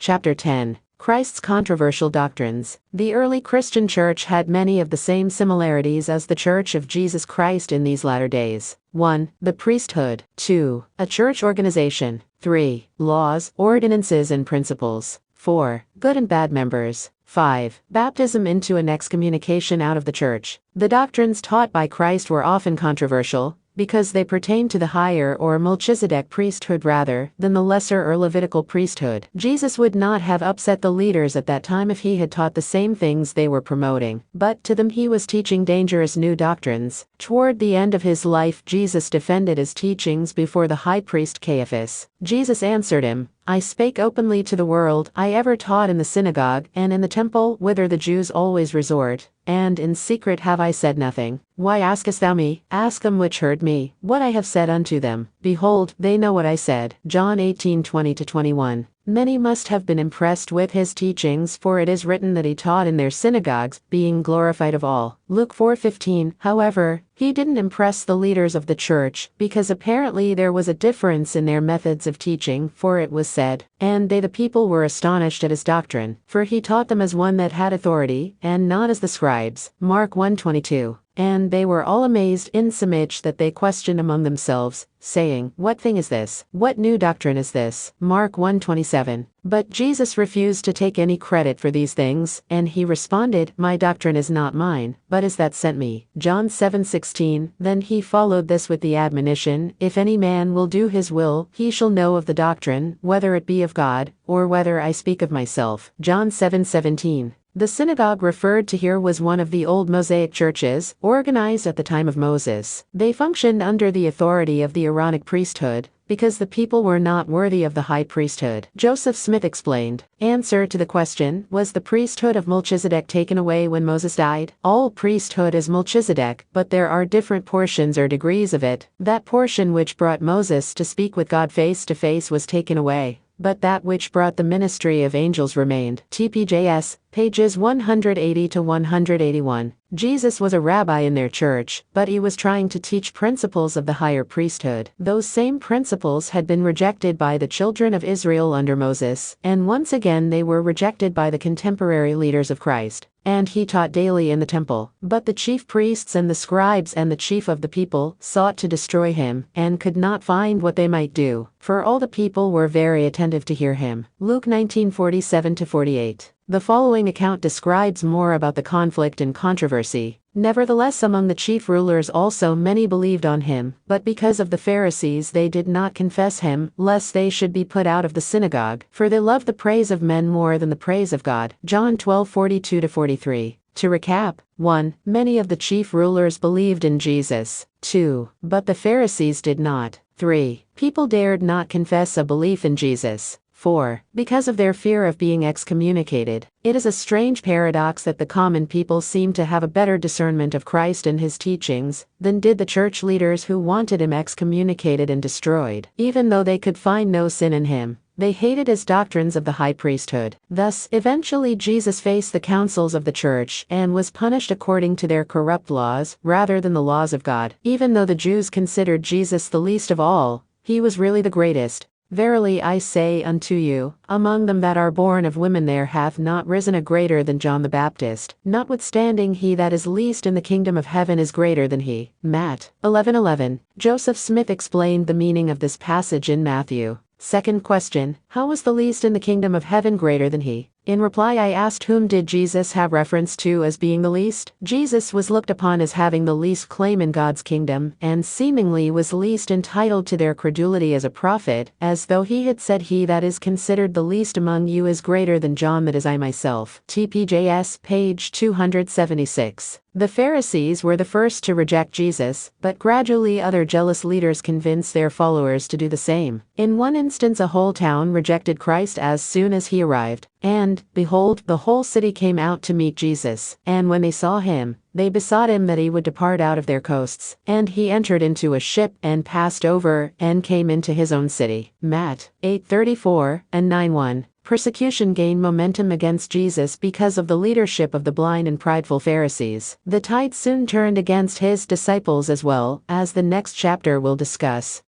Chapter 10. Christ's Controversial Doctrines. The early Christian church had many of the same similarities as the Church of Jesus Christ in these latter days. 1. The priesthood. 2. A church organization. 3. Laws, ordinances and principles. 4. Good and bad members. 5. Baptism into and excommunication out of the church. The doctrines taught by Christ were often controversial, because they pertain to the higher or Melchizedek priesthood rather than the lesser or Levitical priesthood. Jesus would not have upset the leaders at that time if he had taught the same things they were promoting, but to them he was teaching dangerous new doctrines. Toward the end of his life, Jesus defended his teachings before the high priest Caiaphas. Jesus answered him, I spake openly to the world. I ever taught in the synagogue and in the temple whither the Jews always resort, and in secret have I said nothing. Why askest thou me? Ask them which heard me, what I have said unto them. Behold, they know what I said. John 18:20-21. Many must have been impressed with his teachings, for it is written that he taught in their synagogues, being glorified of all. Luke 4:15. However, he didn't impress the leaders of the church, because apparently there was a difference in their methods of teaching, for it was said, and they the people were astonished at his doctrine, for he taught them as one that had authority, and not as the scribes. Mark 1:22. And they were all amazed insomuch that they questioned among themselves, saying, What thing is this? What new doctrine is this? Mark 1:27. But Jesus refused to take any credit for these things, and he responded, My doctrine is not mine, but is that sent me. John 7:16. Then he followed this with the admonition, If any man will do his will, he shall know of the doctrine, whether it be of God, or whether I speak of myself. John 7:17. The synagogue referred to here was one of the old Mosaic churches, organized at the time of Moses. They functioned under the authority of the Aaronic priesthood, because the people were not worthy of the high priesthood. Joseph Smith explained. Answer to the question, was the priesthood of Melchizedek taken away when Moses died? All priesthood is Melchizedek, but there are different portions or degrees of it. That portion which brought Moses to speak with God face to face was taken away, but that which brought the ministry of angels remained. TPJS, pages 180-181. Jesus was a rabbi in their church, but he was trying to teach principles of the higher priesthood. Those same principles had been rejected by the children of Israel under Moses, and once again they were rejected by the contemporary leaders of Christ. And he taught daily in the temple. But the chief priests and the scribes and the chief of the people sought to destroy him, and could not find what they might do, for all the people were very attentive to hear him. Luke 19:47-48. The following account describes more about the conflict and controversy. Nevertheless, among the chief rulers also many believed on him, but because of the Pharisees they did not confess him, lest they should be put out of the synagogue, for they loved the praise of men more than the praise of God. John 12:42-43. To recap, 1. Many of the chief rulers believed in Jesus. 2. But the Pharisees did not. 3. People dared not confess a belief in Jesus. 4. Because of their fear of being excommunicated. It is a strange paradox that the common people seem to have a better discernment of Christ and his teachings than did the church leaders who wanted him excommunicated and destroyed. Even though they could find no sin in him, they hated his doctrines of the high priesthood. Thus, eventually Jesus faced the councils of the church and was punished according to their corrupt laws rather than the laws of God. Even though the Jews considered Jesus the least of all, he was really the greatest. Verily I say unto you, among them that are born of women there hath not risen a greater than John the Baptist. Notwithstanding he that is least in the kingdom of heaven is greater than he. Matt 11:11. Joseph Smith explained the meaning of this passage in Matthew. Second question, how was the least in the kingdom of heaven greater than he? In reply I asked whom did Jesus have reference to as being the least? Jesus was looked upon as having the least claim in God's kingdom, and seemingly was least entitled to their credulity as a prophet, as though he had said, He that is considered the least among you is greater than John that is I myself. TPJS, page 276. The Pharisees were the first to reject Jesus, but gradually other jealous leaders convinced their followers to do the same. In one instance a whole town rejected Christ as soon as he arrived, and, behold, the whole city came out to meet Jesus, and when they saw him, they besought him that he would depart out of their coasts. And he entered into a ship and passed over, and came into his own city. Matt 8:34 and 9:1. Persecution gained momentum against Jesus because of the leadership of the blind and prideful Pharisees. The tide soon turned against his disciples as well, as the next chapter will discuss.